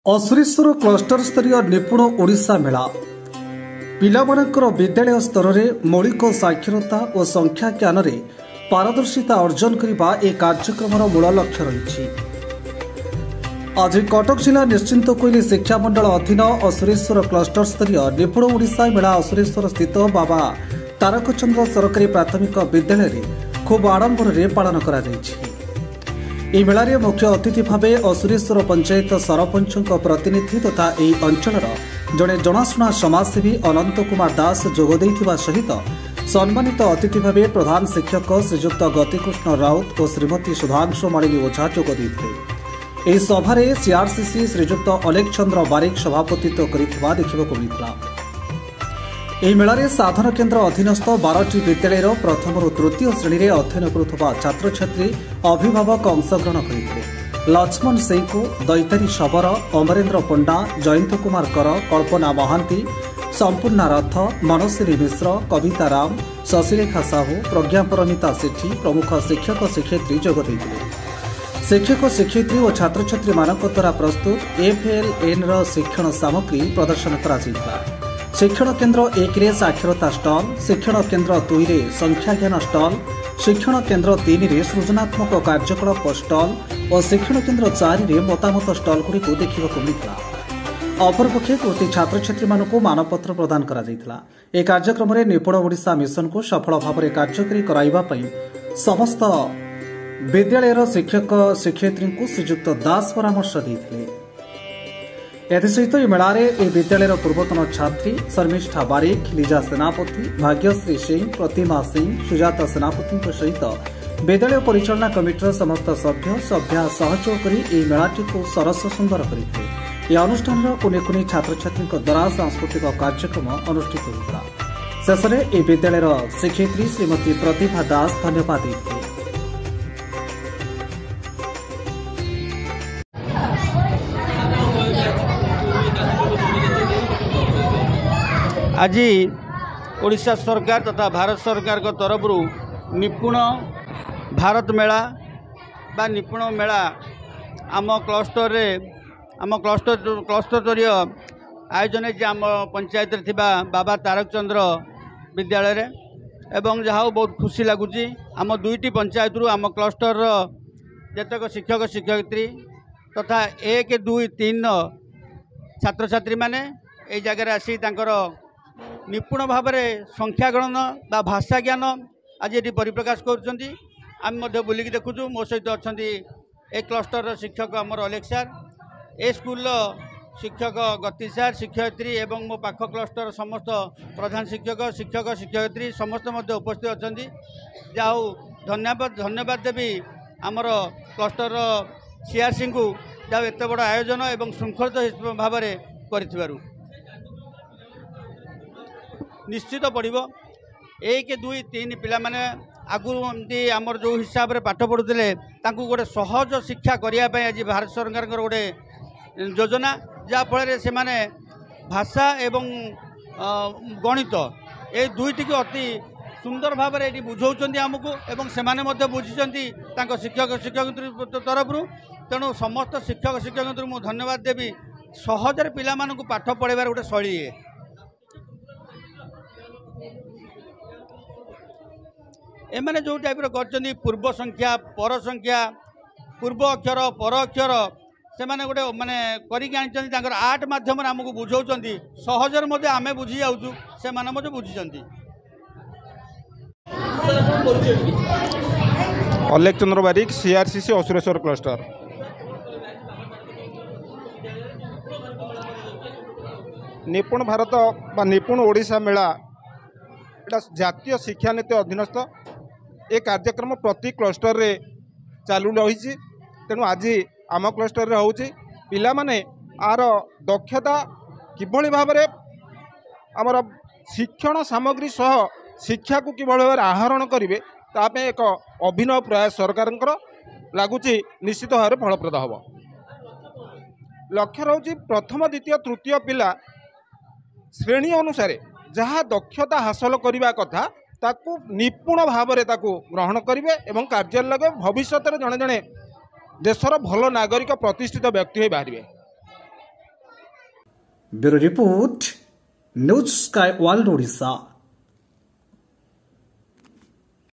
असुरेश्वर cluster स्तरीय निपुण ओडिशा मेला पिलामानकर विद्यालय स्तर में मौलिक साक्षरता और संख्या ज्ञान में पारदर्शिता अर्जन करने ए कार्यक्रम मूल लक्ष्य रही। आज कटक जिला निश्चिंत कोइली शिक्षा मंडल अधीन असुरेश्वर क्लस्टर स्तरीय निपुण ओडिशा मेला असुरेश्वर स्थित बाबा तारकचंद्र सरकारी प्राथमिक विद्यालय में खूब आडंबर पालन करा यह मेलार मुख्य अतिथि भाव असुरेश्वर पंचायत सरपंच प्रतिनिधि तथा यह अंचल जड़े जनाशुना समाजसेवी अनंत कुमार दास जोगदे सहित सम्मानित अतिथि भाव प्रधान शिक्षक श्रीजुक्त गतिकृष्ण राउत और श्रीमती सुधांशु मालिनी ओझा जोगदे सभार सीआरसीसी श्रीजुक्त अलेख चंद्र बारिक सभापतित्व करथिबा देखिबाकु मिलिला। ଏହି ମେଳାରେ ସାଧନ କେନ୍ଦ୍ର ଅଧୀନସ୍ଥ 12ଟି ବିଦ୍ୟାଳୟର ପ୍ରଥମରୁ ତୃତୀୟ ଶ୍ରେଣୀରେ ଅଧ୍ୟୟନ କରୁଥିବା ଛାତ୍ରଛାତ୍ରୀ ଅଭିଭାବକ ଅଂଶଗ୍ରହଣ କରିଥିଲେ। ଲକ୍ଷ୍ମଣ ସେଙ୍କୁ, ଦୈତାରୀ ଶବର, ଅମରେନ୍ଦ୍ର ପଣ୍ଡା, ଜୟନ୍ତ କୁମାର କର, କଳ୍ପନା ମହାନ୍ତି, ସମ୍ପୂର୍ଣ୍ଣା ରଥ, ମନସ୍ୱିନୀ ମିଶ୍ର, କବିତା ରାମ, ଶଶିରେଖା ସାହୁ, ପ୍ରଜ୍ଞାପରମିତା ସେଠୀ ପ୍ରମୁଖ ଶିକ୍ଷକ ଶିକ୍ଷୟିତ୍ରୀ ଯୋଗ ଦେଇଥିଲେ। ଶିକ୍ଷକ ଶିକ୍ଷୟିତ୍ରୀ ଓ ଛାତ୍ରଛାତ୍ରୀମାନଙ୍କ ଦ୍ୱାରା ପ୍ରସ୍ତୁତ FLNର ଶିକ୍ଷଣ ସାମଗ୍ରୀ ପ୍ରଦର୍ଶନ କରାଯାଇଥିଲା। शिक्षण केन्द्र 1 रे साक्षरता स्टल, शिक्षण केन्द्र 2 रे संख्याज्ञान स्टल, शिक्षण केन्द्र 3 रे सृजनात्मक कार्यकलाप स्टल और शिक्षण केन्द्र 4 रे मतामत स्टल गुड़ी देखा मिलता। अपरपक्षे कृति छात्र छात्री मानक मानपत्र प्रदान करा जायतिला। ए कार्यक्रम में निपुण ओडिशा मिशन को सफल भाव में कार्यकारी कराइबा पई समस्त विद्यालयर शिक्षक शिक्षयित्री को श्रीजुक्त दास परामर्श देथिले। एसहित मेलार विद्यालय पूर्वतन छात्री शर्मिष्ठा बारिक, लीजा सेनापति, भाग्यश्री सिंह, प्रतिमा सिंह, सुजाता सेनापति सहित विद्यालय परिचालना कमिटर समस्त सभ्य सभ्या सहयोग कर मेलाटी को सरस सुंदर करते। यह अनुष्ठान कुनि कुनि छात्र छात्री द्वारा सांस्कृतिक कार्यक्रम अनुष्ठित होता। शेष में विद्यालय शिक्षयित्री श्रीमती प्रतिभा दास धन्यवाद देते। आज ओडिशा सरकार तथा भारत सरकार को तरफ निपुण भारत मेला बा निपुण मेला आम क्लस्टर स्तरीय आयोजन आम पंचायत बाबा तारकचंद्र विद्यालय रे एवं जहाँ बहुत खुशी लगुच आम दुईटी पंचायत आम क्लस्टर जतक शिक्षक शिक्षयित्री तथा 1, 2, 3 छात्र छात्री माने ए जगह आसी निपुण भाव में संख्या गणन बा भाषा ज्ञान आज ये परिप्रकाश कर बुलिकी देखुचु। मो सहित अच्छा ए क्लस्टर शिक्षक आमर अलेख सार, ए स्कूल शिक्षक गति सार, शिक्षयित्री एवं मो पाख क्लस्टर समस्त प्रधान शिक्षक शिक्षक शिक्षयित्री समस्त उपस्थित अच्छा। जाऊ धन्यवाद देवी आमर क्लस्टर सीआरसी को जाऊ एत बड़ आयोजन एवं श्रृंखलित भाव में कर निश्चित पड़ो 1, 2, 3 पिला माने आगुरी एमती आमर जो हिसाब से पाठ पढ़ुते गोटे सहज शिक्षा करने आज भारत सरकार गोटे योजना जहाँफल से माने भाषा एवं गणित ये दुईटी को अति सुंदर भाव में ये बुझाऊँ आमको एवं से बुझी शिक्षक शिक्षयित्री तरफ तेणु समस्त शिक्षक शिक्षयित्री मुझे धन्यवाद देवी। सहजरे पिला मानकु पाठ पढ़ाइबार गोटे शैली है। एमाने जो टाइप कर पूर्व संख्या पर संख्या पूर्व अक्षर पर अक्षर से माने गोटे माने कर आर्ट माध्यम आमको बुझाऊँ सहजर मध्य आमे बुझी जाऊँ से माने बुझी। अलेख चंद्र बारिक सीआरसीसी असुरेश्वर क्लस्टर। निपुण भारत बा निपुण ओडिशा मेला एटा जातीय शिक्षा नीति अधीनस्थ ए कार्यक्रम प्रति क्लस्टर रे चालू रही। तेणु आज आम क्लस्टर रे होउची पिला माने आर दक्षता किभली भाव में आमर शिक्षण सामग्री सह शिक्षा को किभली भाव आहरण करेंगे तापे एक अभिनव प्रयास सरकार लगुच निश्चित भाव में फलप्रद हम। लक्ष्य रही प्रथम द्वितीय तृतीय पिला श्रेणी अनुसार जहाँ दक्षता हासिल करने कथा ताकू निपुण भाव में ग्रहण करेंगे और कार्य लगे भविष्य जड़े जड़े देशर भल नागरिक प्रतिष्ठित व्यक्ति हो बाहर। Bureau report news sky world Odisha.